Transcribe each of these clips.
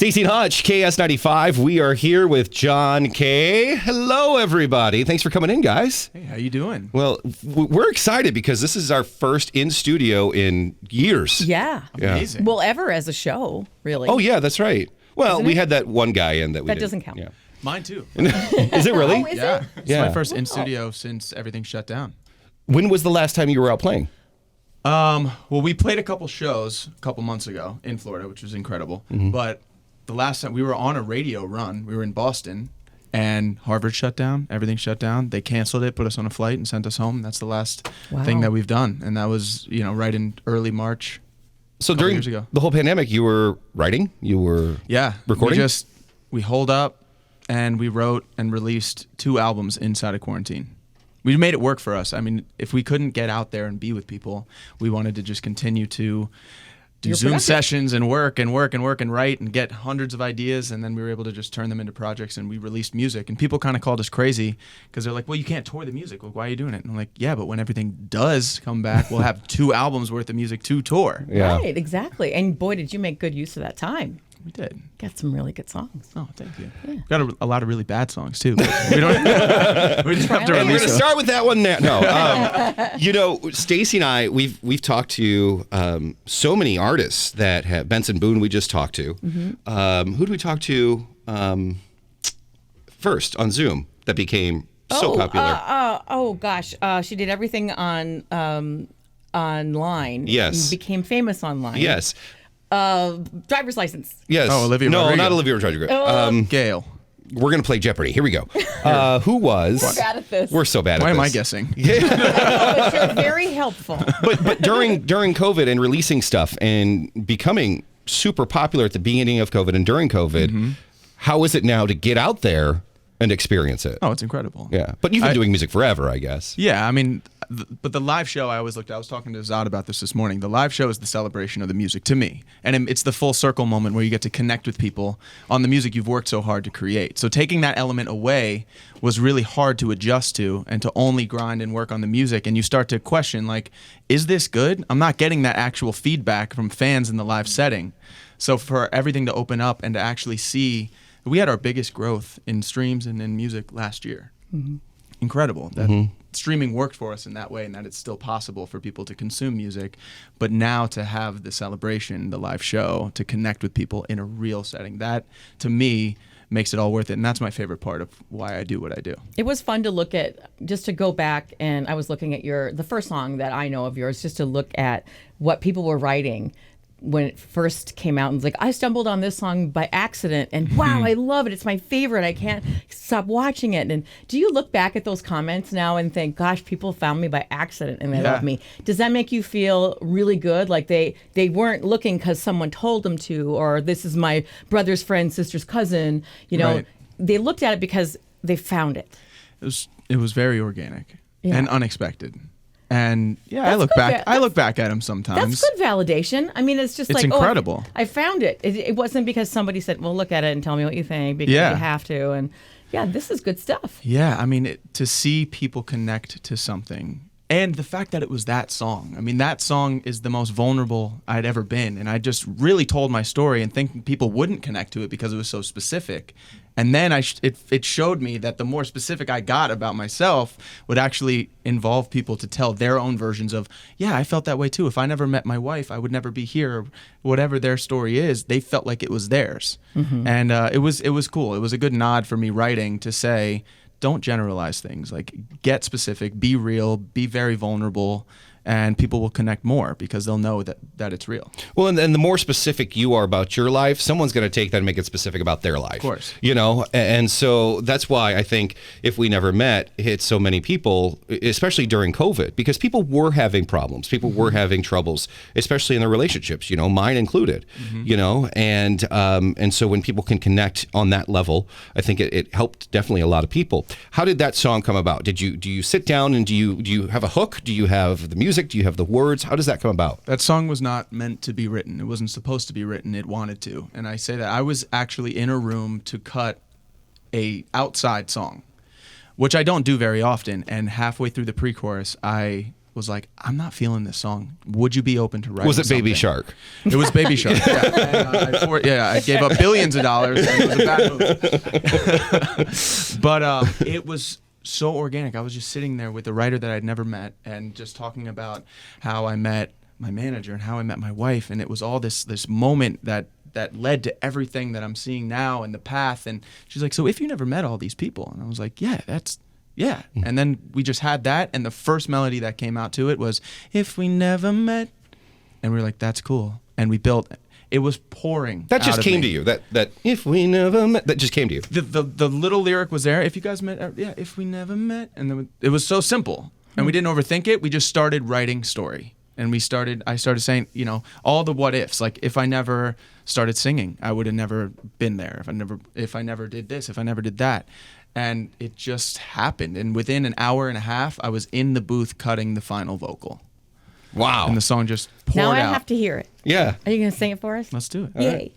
Staci Hutch, KS95. We are here with John K. Hello, everybody. Thanks for coming in, guys. Hey, how you doing? Well, we're excited because this is our first in studio in years. Yeah. Amazing. Well, ever as a show, really. Oh, yeah, that's right. Well, Isn't we it? had that one guy in that we That didn't- doesn't count. Yeah. Mine too. Is it really? Oh, is Yeah. it? It's Yeah. my first in studio since everything shut down. When was the last time you were out playing? Well, we played a couple shows a couple months ago in Florida, which was incredible. But the last time we were on a radio run, we were in Boston, and Harvard shut down. Everything shut down. They canceled it, put us on a flight, and sent us home. That's the last thing that we've done, and that was right in early March. So Couple during years ago. the whole pandemic, you were writing? You were recording? We holed up, and we wrote and released 2 albums inside of quarantine. We made it work for us. I mean, if we couldn't get out there and be with people, we wanted to just continue to do You're Zoom productive. sessions and work and write and get hundreds of ideas, and then we were able to just turn them into projects, and we released music. And people kind of called us crazy because they're like, well, you can't tour the music. Like, why are you doing it? And I'm like, yeah, but when everything does come back, we'll have 2 albums worth of music to tour. Yeah. Right, exactly. And boy, did you make good use of that time. We did. Got some really good songs. Oh, thank you. Yeah. Got a lot of really bad songs too. But we don't. We just have to Hey, we're release going to them. start with that one now. No, Staci and I, we've talked to so many artists that have Benson Boone. We just talked to. Who do we talk to first on Zoom that became so popular? Oh gosh, she did everything on online. Yes. And became famous online. Yes, Driver's license. yes. Oh, Olivia No, Rodrigo. not Olivia Rodrigo. Gail. We're going to play Jeopardy. Here we go. Who was? We're bad at this. We're so bad at Why this. am I guessing? But you're very helpful. But during COVID and releasing stuff and becoming super popular at the beginning of COVID and during COVID, how is it now to get out there and experience it? Oh, it's incredible. Yeah, but you've been doing music forever, I guess. Yeah, I mean, but the live show I always looked at, I was talking to Zod about this morning. The live show is the celebration of the music to me. And it's the full circle moment where you get to connect with people on the music you've worked so hard to create. So taking that element away was really hard to adjust to and to only grind and work on the music. And you start to question, like, is this good? I'm not getting that actual feedback from fans in the live setting. So for everything to open up and to actually see, we had our biggest growth in streams and in music last year. Incredible that streaming worked for us in that way, and that it's still possible for people to consume music. But now to have the celebration, the live show, to connect with people in a real setting, that to me makes it all worth it. And that's my favorite part of why I do what I do. It was fun to look at, just to go back, and I was looking at the first song that I know of yours, just to look at what people were writing when it first came out, and was like, I stumbled on this song by accident, and wow, I love it. It's my favorite. I can't stop watching it. And do you look back at those comments now and think, gosh, people found me by accident and they love me? Does that make you feel really good? Like they weren't looking because someone told them to, or this is my brother's friend, sister's cousin. Right. They looked at it because they found it. It was very organic and unexpected. And yeah, That's I look good. back. I look back at them sometimes. That's good validation. I mean, it's just It's like, incredible. Oh, I found it. It wasn't because somebody said, well, look at it and tell me what you think, because Yeah. you have to. And yeah, this is good stuff. Yeah, I mean, to see people connect to something, and the fact that it was that song. I mean, that song is the most vulnerable I'd ever been, and I just really told my story and thinking people wouldn't connect to it because it was so specific. And then it showed me that the more specific I got about myself would actually involve people to tell their own versions of, yeah, I felt that way too. If I never met my wife, I would never be here. Whatever their story is, they felt like it was theirs. And it was cool. It was a good nod for me writing to say, don't generalize things. Like, get specific, be real, be very vulnerable, and people will connect more because they'll know that it's real. Well, and the more specific you are about your life, someone's going to take that and make it specific about their life. Of course. And so that's why I think If We Never Met hit so many people, especially during COVID, because people were having problems. People were having troubles, especially in their relationships, mine included, and so when people can connect on that level, I think it helped definitely a lot of people. How did that song come about? Do you sit down and do you have a hook? Do you have the music? Do you have the words? How does that come about? That song was not meant to be written. It wasn't supposed to be written. It wanted to. And I say that I was actually in a room to cut a outside song, which I don't do very often. And halfway through the pre-chorus, I was like, I'm not feeling this song. Would you be open to writing Was it Baby something?" Shark? It was Baby Shark. Yeah, and, I gave up billions of dollars. And it was a bad move. But it was so organic. I was just sitting there with a writer that I'd never met, and just talking about how I met my manager and how I met my wife, and it was all this moment that led to everything that I'm seeing now and the path. And she's like, "So if you never met all these people?" And I was like, "Yeah, that's." Yeah. And then we just had that, and the first melody that came out to it was "If We Never Met," and we were like, "That's cool." And we built it. It was pouring. That just out of came me. to you. That if we never met, that just came to you. The little lyric was there. If you guys met, yeah. If we never met, and then it was so simple, and we didn't overthink it. We just started writing story, and I started saying, all the what ifs. Like, if I never started singing, I would have never been there. If I never did this, if I never did that. And it just happened. And within an hour and a half, I was in the booth cutting the final vocal. Wow. And the song just poured Now I out. have to hear it. Yeah. Are you going to sing it for us? Let's do it. Yay.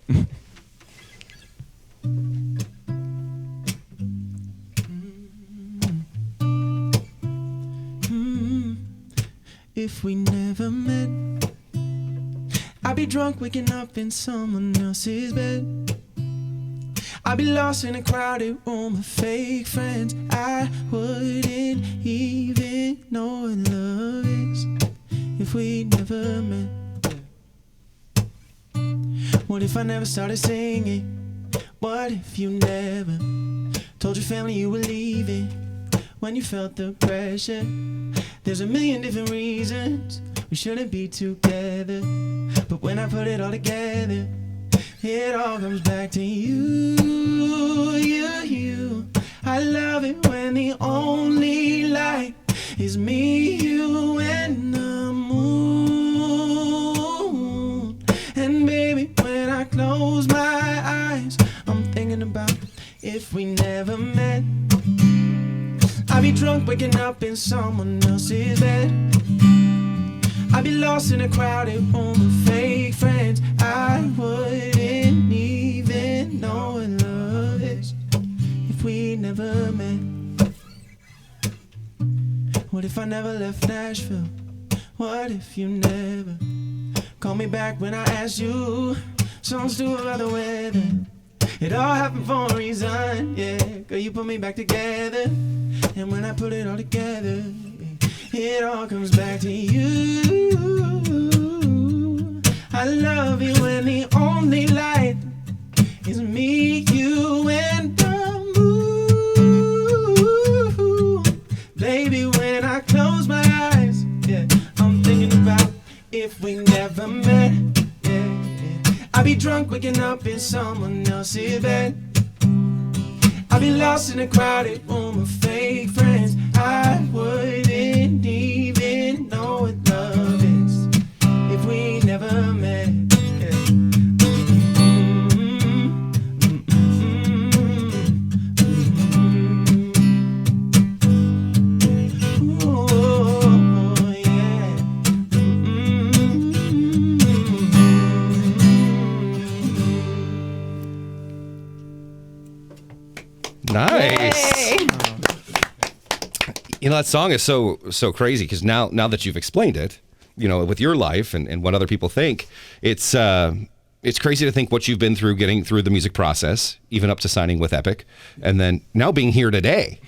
If we never met, I'd be drunk waking up in someone else's bed. I'd be lost in a crowded room of fake friends. I wouldn't even know what love is if we never met. What if I never started singing? What if you never told your family you were leaving when you felt the pressure? There's a million different reasons we shouldn't be together, but when I put it all together, it all comes back to you. I love it when the only light is me, you, and the moon. And baby, when I close my eyes, I'm thinking about if we never met. I'd be drunk waking up in someone else's bed. I'd be lost in a crowded room of fake friends. I wouldn't even know what love is if we never met. What if I never left Nashville? What if you never called me back when I asked you? Songs do about the weather. It all happened for a reason, yeah. Girl, you put me back together, and when I put it all together, it all comes back to you. I love you when the only light is me, you, and the moon. Baby, when I close my eyes, yeah, I'm thinking about if we never met, yeah. I'd be drunk waking up in someone else's bed. I'd be lost in a crowded room of fake friends. I wouldn't even know what love is if we never met. Nice. Yay. That song is so crazy because now that you've explained it, with your life and what other people think, it's crazy to think what you've been through getting through the music process, even up to signing with Epic, and then now being here today.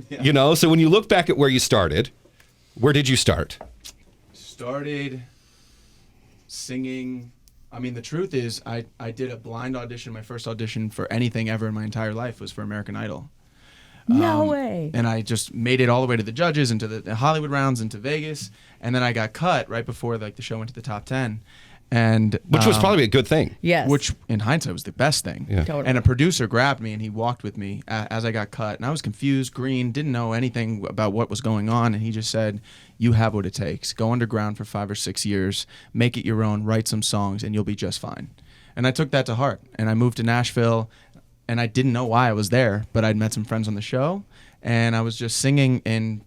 Yeah. So when you look back at where you started, where did you start? Started singing. I mean, the truth is, I did a blind audition. My first audition for anything ever in my entire life was for American Idol. No way. And I just made it all the way to the judges, into the Hollywood rounds, into Vegas, and then I got cut right before the show went to the top 10. And Which was probably a good thing. Yes. Which, in hindsight, was the best thing. Yeah. Totally. And a producer grabbed me and he walked with me as I got cut. And I was confused, green, didn't know anything about what was going on. And he just said, "You have what it takes. Go underground for 5 or 6 years, make it your own, write some songs, and you'll be just fine." And I took that to heart. And I moved to Nashville, and I didn't know why I was there, but I'd met some friends on the show. And I was just singing in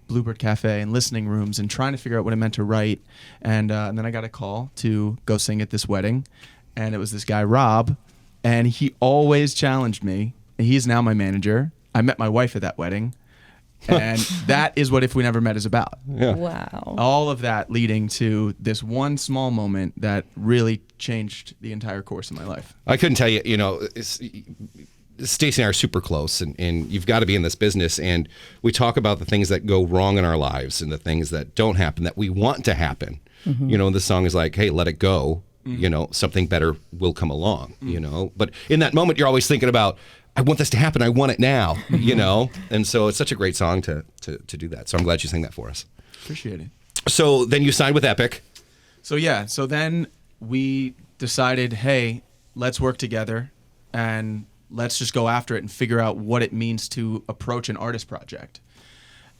Bluebird Cafe and listening rooms and trying to figure out what it meant to write. And then I got a call to go sing at this wedding. And it was this guy, Rob, and he always challenged me. He is now my manager. I met my wife at that wedding. And that is what If We Never Met is about. Yeah. Wow. All of that leading to this one small moment that really changed the entire course of my life. I couldn't tell you, Staci and I are super close, and you've got to be in this business. And we talk about the things that go wrong in our lives and the things that don't happen that we want to happen. And the song is like, hey, let it go. Something better will come along, But in that moment, you're always thinking about, I want this to happen. I want it now, And so it's such a great song to do that. So I'm glad you sang that for us. Appreciate it. So then you signed with Epic. So then we decided, hey, let's work together and let's just go after it and figure out what it means to approach an artist project.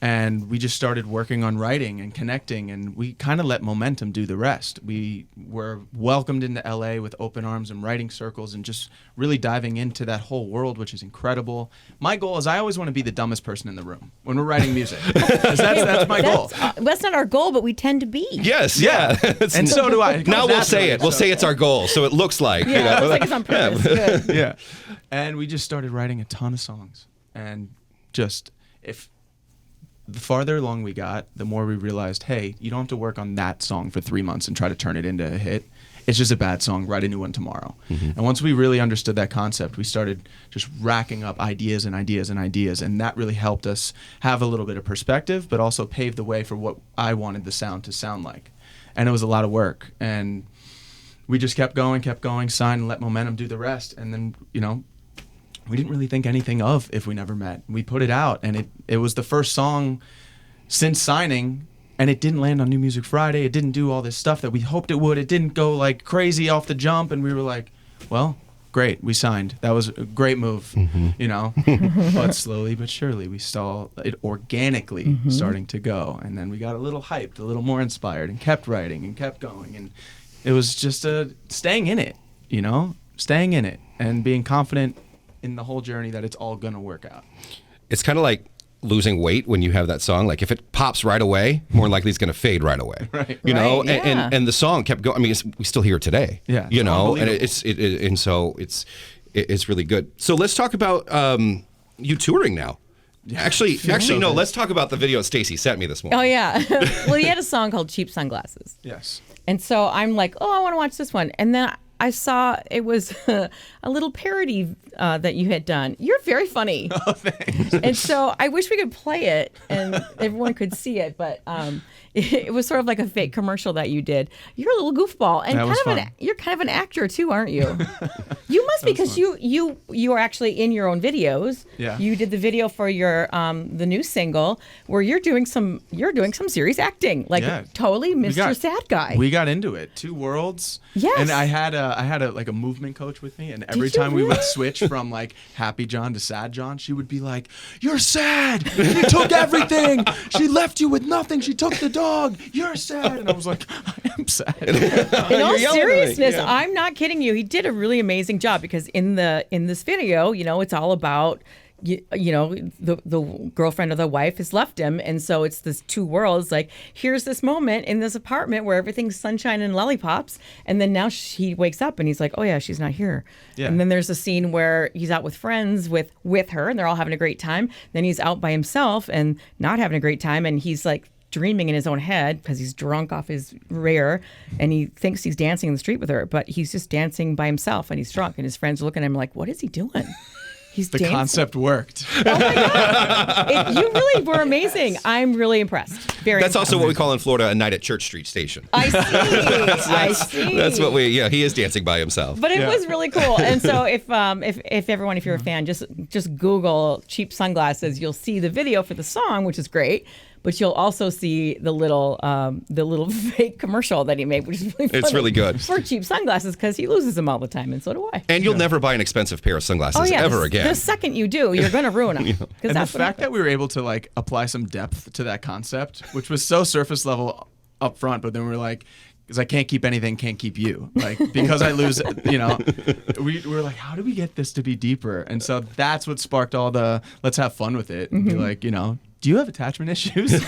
And we just started working on writing and connecting, and we kind of let momentum do the rest. We were welcomed into LA with open arms and writing circles and just really diving into that whole world, which is incredible. My goal is I always want to be the dumbest person in the room when we're writing music. 'Cause that's my goal. That's not our goal, but we tend to be. Yes, yeah. And so do I. Now we'll say it. We'll say it's our goal, so it looks like. Yeah, it looks like it's on purpose. Good. Yeah. And we just started writing a ton of songs. And just, the farther along we got, the more we realized, hey, you don't have to work on that song for 3 months and try to turn it into a hit. It's just a bad song. Write a new one tomorrow. And once we really understood that concept, we started just racking up ideas and ideas and ideas. And that really helped us have a little bit of perspective, but also paved the way for what I wanted the sound to sound like. And it was a lot of work. And we just kept going, signed, and let momentum do the rest. And then, we didn't really think anything of If We Never Met. We put it out, and it was the first song since signing, and it didn't land on New Music Friday. It didn't do all this stuff that we hoped it would. It didn't go like crazy off the jump, and we were like, well, great, we signed. That was a great move, But slowly but surely, we saw it organically starting to go, and then we got a little hyped, a little more inspired, and kept writing and kept going, and it was just staying in it, staying in it and being confident in the whole journey that it's all gonna work out. It's kind of like losing weight when you have that song. Like if it pops right away, more likely it's going to fade right away. Right. Right, yeah. and the song kept going. I mean, we still hear it today. Yeah, and so it's really good. So let's talk about you touring now. Yeah. Actually, no. Let's talk about the video Staci sent me this morning. Oh yeah. Well, you had a song called "Cheap Sunglasses." Yes. And so I'm like, oh, I want to watch this one, and then I saw it was a little parody that you had done. You're very funny. Oh, thanks. And so I wish we could play it and everyone could see it, but it was sort of like a fake commercial that you did. You're a little goofball, and you're kind of an actor too, aren't you? You must, because you are actually in your own videos. Yeah. You did the video for your the new single where you're doing some serious acting, like totally Mr. Sad Guy. We got into it. Two worlds. Yes. And I had a movement coach with me, and every time we would switch from like Happy John to Sad John, she would be like, "You're sad. She took everything. She left you with nothing. She took the dog. You're sad." And I was like, "I am sad." In all seriousness, I'm not kidding you. He did a really amazing job, because in this video, it's all about the girlfriend or the wife has left him, and so it's this two worlds. Like, here's this moment in this apartment where everything's sunshine and lollipops, and then now he wakes up and he's like, oh yeah, she's not here. Yeah. And then there's a scene where he's out with friends with her, and they're all having a great time. Then he's out by himself and not having a great time, and he's like dreaming in his own head because he's drunk off his rear, and he thinks he's dancing in the street with her, but he's just dancing by himself, and he's drunk, and his friends are looking at him like, what is he doing? He's the dancing. concept worked. Oh my God. You really were amazing. I'm really impressed. That's also what we call in Florida a night at Church Street Station. I see. I see. That's what he is dancing by himself. But it was really cool. And so if you're a fan, just Google Cheap Sunglasses, you'll see the video for the song, which is great. But you'll also see the little fake commercial that he made, which is really funny. It's really good. For cheap sunglasses, because he loses them all the time, and so do I. And you'll never buy an expensive pair of sunglasses ever again. The second you do, you're going to ruin them. And the fact that we were able to like apply some depth to that concept, which was so surface level up front, but then we were like, because I can't keep anything, can't keep you. Like, because I lose, we were like, how do we get this to be deeper? And so that's what sparked all the, let's have fun with it. And be like, do you have attachment issues? I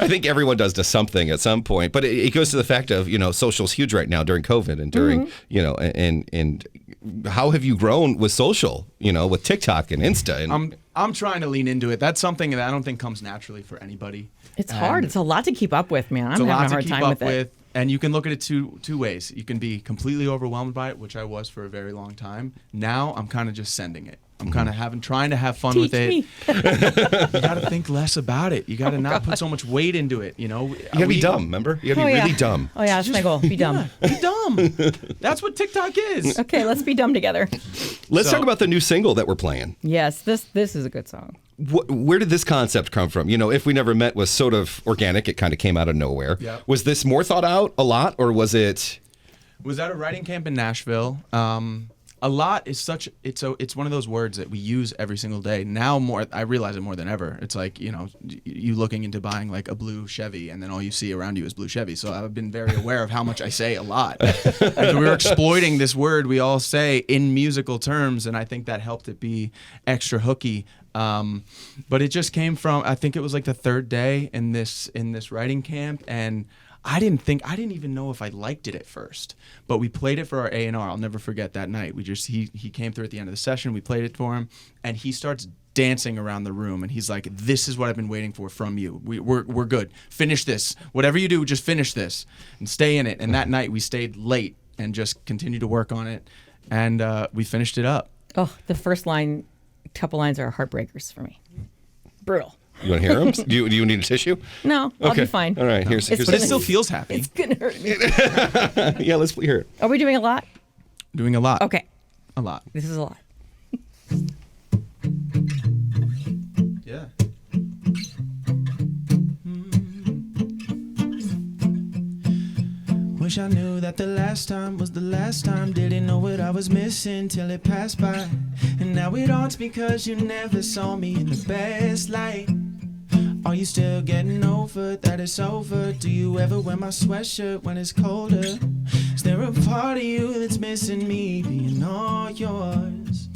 think everyone does to something at some point, but it goes to the fact of, social's huge right now during COVID and during, and how have you grown with social? With TikTok and Insta. And I'm trying to lean into it. That's something that I don't think comes naturally for anybody. It's hard. It's a lot to keep up with, man. I'm having a hard time with it. And you can look at it two ways. You can be completely overwhelmed by it, which I was for a very long time. Now I'm kind of just sending it. I'm kind of trying to have fun with it. You got to think less about it. You got to not put so much weight into it. You got to be dumb, remember? You got to be really dumb. Oh, yeah, that's my goal. Be dumb. Be dumb. That's what TikTok is. Okay, let's be dumb together. Let's talk about the new single that we're playing. Yes, this is a good song. Where did this concept come from? If We Never Met was sort of organic. It kind of came out of nowhere. Yep. Was this more thought out a lot, or was it? Was at a writing camp in Nashville. A lot is it's one of those words that we use every single day. Now I realize it more than ever. It's like, you looking into buying like a blue Chevy and then all you see around you is blue Chevy. So I've been very aware of how much I say a lot. And we're exploiting this word we all say in musical terms, and I think that helped it be extra hooky. But it just came from, I think it was like the third day in this writing camp, and I didn't even know if I liked it at first, but we played it for our A&R. I'll never forget that night. He came through at the end of the session. We played it for him, and he starts dancing around the room, and he's like, "This is what I've been waiting for from you. We're good. Finish this. Whatever you do, just finish this and stay in it." And that night we stayed late and just continued to work on it, and we finished it up. Oh, the first couple lines are heartbreakers for me. Brutal. You want to hear them? Do you need a tissue? No, I'll be fine. All right, here's But it still feels happy. It's gonna hurt me. Yeah, let's hear it. Are we doing a lot? Doing a lot. Okay. A lot. This is a lot. Yeah. Wish I knew that the last time was the last time. Didn't know what I was missing till it passed by. And now it haunts because you never saw me in the best light. Are you still getting over that it's over? Do you ever wear my sweatshirt when it's colder? Is there a part of you that's missing me being all yours?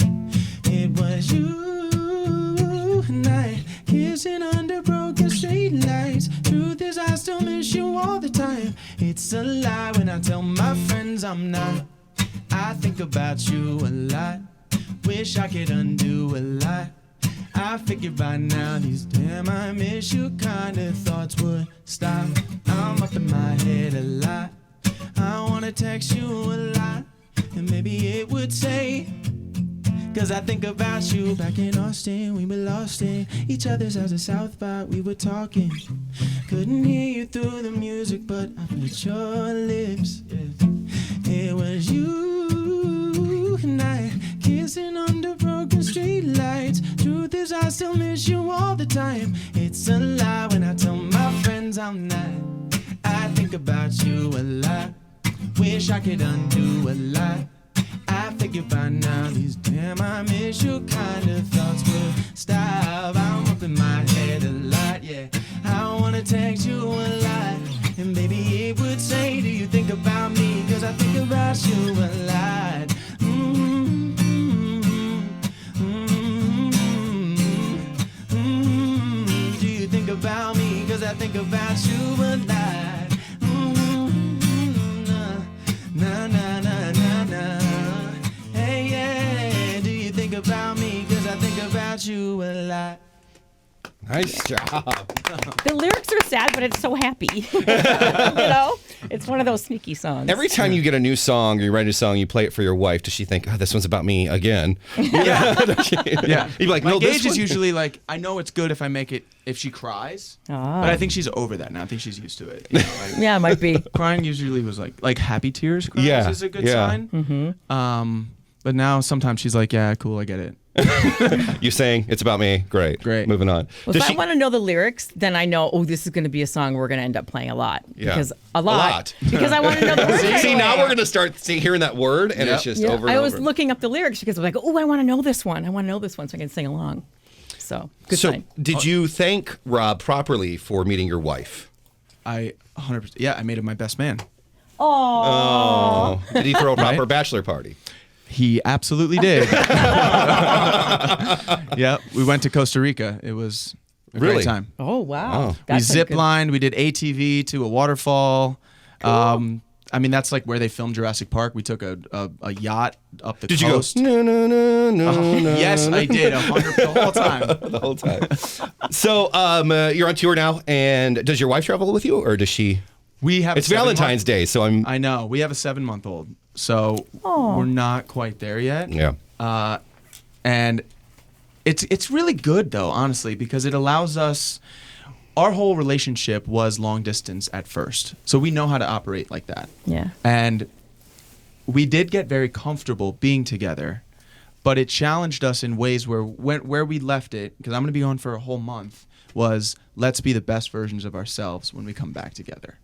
It was you and I kissing under broken street lights. Truth is I still miss you all the time. It's a lie when I tell my friends I'm not. I think about you a lot. Wish I could undo a lot. I figured by now these damn I miss you kind of thoughts would stop. I'm up in my head a lot. I wanna text you a lot, and maybe it would say, cause I think about you back in Austin. We were lost in each other's house at South by. We were talking, couldn't hear you through the music, but I felt your lips. Yeah. It was you and I kissing under broken street lights. Truth is I still miss you all the time. It's a lie when I tell my friends I'm not. I think about you a lot. Wish I could undo a lot. I figure by now these damn I miss you kind of thoughts would stop. I'm up in my head a lot, yeah. I wanna text you a lot, and maybe it would say, do you think about me? Cause I think about you a lot. Do you think about me? Cause I think about you a lot. Na na na na na. Hey yeah, do you think about me? Cause I think about you a lot. Nice job. The lyrics are sad, but it's so happy. It's one of those sneaky songs. Every time you get a new song or you write a song, you play it for your wife. Does she think, oh, this one's about me again? Yeah. Yeah. You'd be like, no, My this gauge is one- usually like, I know it's good if I make it, if she cries. But I think she's over that now. I think she's used to it. Yeah, it might be. Crying usually was like happy tears cries Yeah, is a good yeah. sign. Mm-hmm. But now sometimes she's like, yeah, cool, I get it. You saying it's about me? Great. Moving on. Well, if I want to know the lyrics, then I know, oh, this is going to be a song we're going to end up playing a lot. Yeah. Because a lot. Because I want to know the words. See, right now away. we're going to start hearing that word, and it's just over and I was over. looking up the lyrics because I was like, oh, I want to know this one. I want to know this one so I can sing along. So, good sign. Did you thank Rob properly for meeting your wife? I 100%. Yeah, I made him my best man. Oh. Did he throw a proper bachelor party? He absolutely did. Yeah, we went to Costa Rica. It was a great time. Oh, wow. Oh. We That's a zip good- lined. We did ATV to a waterfall. Cool. I mean, that's like where they filmed Jurassic Park. We took a yacht up the Did coast. you go? No, no, no, no. Yes, I did. 100 the whole time. The whole time. So you're on tour now, and does your wife travel with you, or does she? We have. It's Valentine's Day, so I'm. I know. We have a 7-month-old, so we're not quite there yet. Yeah. And it's really good though, honestly, because it allows us. Our whole relationship was long distance at first, so we know how to operate like that. Yeah. And we did get very comfortable being together, but it challenged us in ways where we left it, because I'm going to be gone for a whole month, was let's be the best versions of ourselves when we come back together.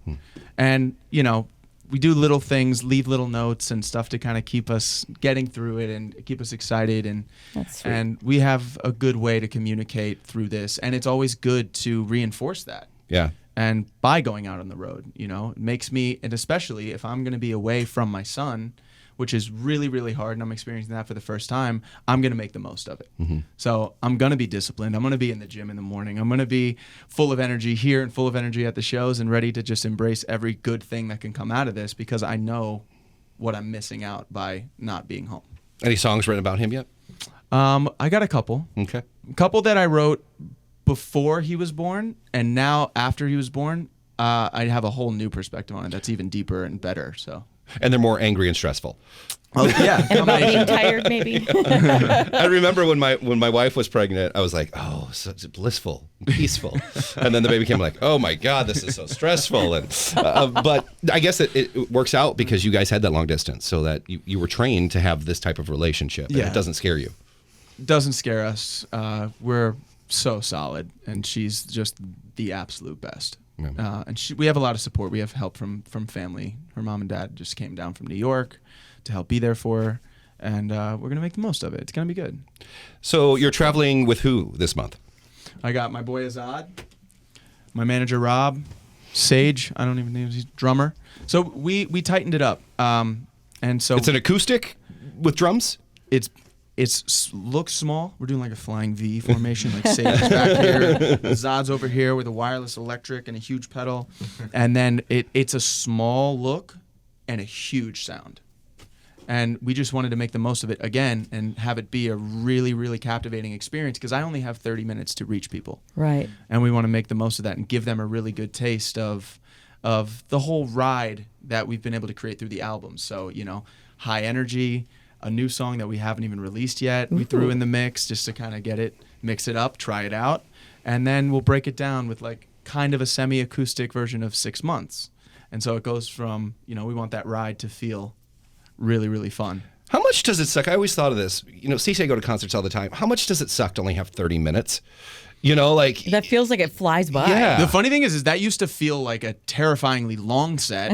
And, you know, we do little things, leave little notes and stuff to kind of keep us getting through it and keep us excited. And That's sweet. and we have a good way to communicate through this. And it's always good to reinforce that. Yeah. And by going out on the road, you know, it makes me, and especially if I'm going to be away from my son, which is really, really hard, and I'm experiencing that for the first time, I'm going to make the most of it. So I'm going to be disciplined. I'm going to be in the gym in the morning. I'm going to be full of energy here and full of energy at the shows and ready to just embrace every good thing that can come out of this, because I know what I'm missing out by not being home. Any songs written about him yet? I got a couple. Okay. A couple that I wrote before he was born, and now after he was born, I have a whole new perspective on it that's even deeper and better. So. And they're more angry and stressful. Oh yeah, And about being tired, maybe. I remember when my wife was pregnant, I was like, oh, so it's blissful, peaceful. And then the baby came like, oh my God, this is so stressful. And but I guess it works out because you guys had that long distance, so that you were trained to have this type of relationship. And Yeah. it doesn't scare you. Doesn't scare us. We're so solid, and she's just the absolute best. Yeah. And we have a lot of support. We have help from family. Her mom and dad just came down from New York to help be there for her, and we're gonna make the most of it. It's gonna be good. So you're traveling with who this month? I got my boy Azad, my manager Rob, Sage. I don't even know, he's drummer. So we tightened it up, and so It's an acoustic with drums? It's looks small. We're doing like a flying V formation, like Sage is back here, Zod's over here with a wireless electric and a huge pedal, and then it's a small look and a huge sound. And we just wanted to make the most of it again and have it be a really, really captivating experience, because I only have 30 minutes to reach people. Right. And we want to make the most of that and give them a really good taste of the whole ride that we've been able to create through the album. So, you know, high energy, a new song that we haven't even released yet, we threw in the mix just to kind of get it, mix it up, try it out. And then we'll break it down with like kind of a semi-acoustic version of 6 months. And so it goes from, you know, we want that ride to feel really, really fun. How much does it suck? I always thought of this. You know, Staci, I go to concerts all the time. How much does it suck to only have 30 minutes? You know, like... That feels like it flies by. Yeah. The funny thing is that used to feel like a terrifyingly long set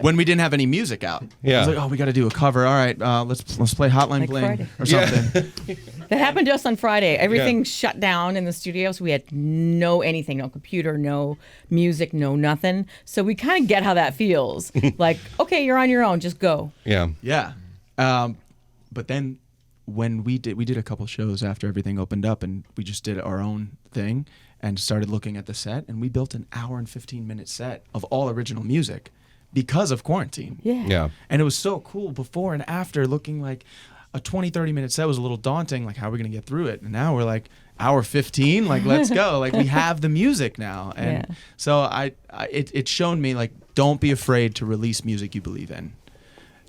when we didn't have any music out. Yeah. It was like, oh, we got to do a cover. All right, let's play Hotline Like Bling Friday. or something. That happened to us on Friday. Everything shut down in the studio, so we had no computer, no music, no nothing. So we kind of get how that feels. Like, okay, you're on your own, just go. Yeah. Yeah. But then when we did a couple shows after everything opened up, and we just did our own thing and started looking at the set, and we built an hour and 15-minute set of all original music because of quarantine. Yeah. Yeah. And it was so cool before and after, looking like a 30-minute set was a little daunting, like how are we going to get through it? And now we're like, hour 15, like let's go. Like we have the music now. And so it's shown me, like, don't be afraid to release music you believe in.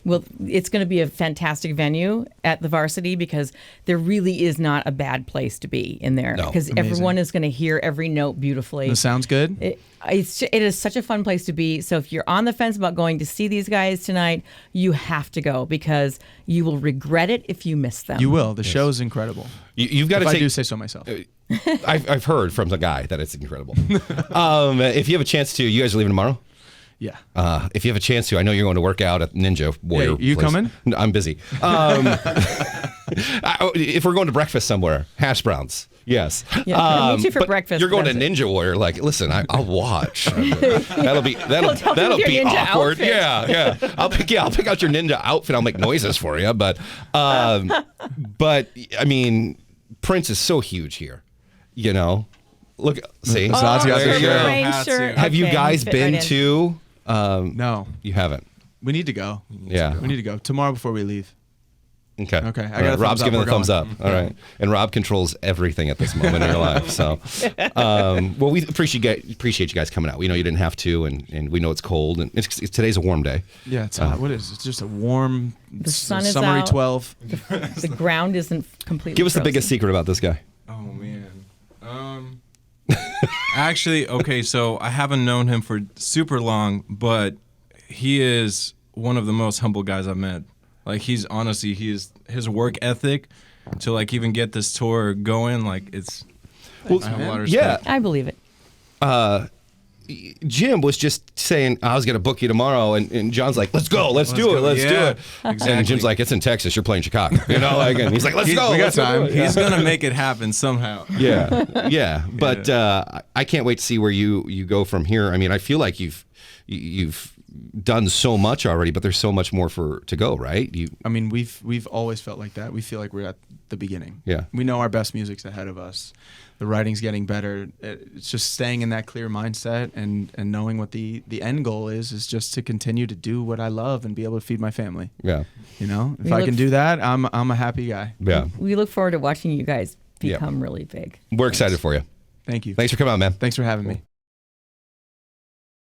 Well, it's going to be a fantastic venue at the Varsity, because there really is not a bad place to be in there, No. because Amazing. everyone is going to hear every note beautifully. That sounds good. It is such a fun place to be. So if you're on the fence about going to see these guys tonight, you have to go, because you will regret it if you miss them. You will. The show's incredible. You've got If to I take... do say so myself. I've heard from the guy that it's incredible. If you have a chance to, you guys are leaving tomorrow? Yeah. If you have a chance to, I know you're going to work out at Ninja Warrior. Yeah, you place. coming? No, I'm busy. If we're going to breakfast somewhere, hash browns. Yes. Yeah, me too for but breakfast. You're going to That's it. Ninja Warrior. Like, listen, I'll watch. that'll be He'll help you that'll with be your ninja awkward. outfit. Yeah. I'll pick out your ninja outfit. I'll make noises for you. But I mean, Prince is so huge here. You know, look, see, Zod's got there the you shirt. go. Rain Hats shirt. here. Have you Okay, guys fit been right in. to? No. You haven't. We need to go. Yeah. We need to go tomorrow before we leave. Okay. Okay, I All got a right. Rob's thumbs up. giving the We're thumbs going. up. All right. And Rob controls everything at this moment in your life. So, well, we appreciate you guys coming out. We know you didn't have to, and we know it's cold, and today's a warm day. Yeah, it's hot. What is it? It's just a warm The sun is summery out. 12. The ground isn't completely. Give us the frozen. biggest secret about this guy. Oh man. Actually, okay, so I haven't known him for super long, but he is one of the most humble guys I've met. Like he's his work ethic to like even get this tour going, like it's Well, I have a lot of yeah. respect. I believe it. Jim was just saying, I was going to book you tomorrow. And John's like, let's go. Let's do it. Let's do Yeah, it. exactly. And Jim's like, it's in Texas. You're playing Chicago. You know, like, and he's like, let's go. we got let's go time. do it. He's gonna make it happen somehow. Yeah. Yeah. But I can't wait to see where you go from here. I mean, I feel like you've done so much already, but there's so much more to go, right? I mean, we've always felt like that. We feel like we're at the beginning. Yeah. We know our best music's ahead of us. The writing's getting better. It's just staying in that clear mindset and knowing what the end goal is just to continue to do what I love and be able to feed my family. Yeah. You know, if We I look can do that, I'm a happy guy. Yeah. We look forward to watching you guys become really big. We're excited for you. Thank you. Thanks for coming out, man. Thanks for having me.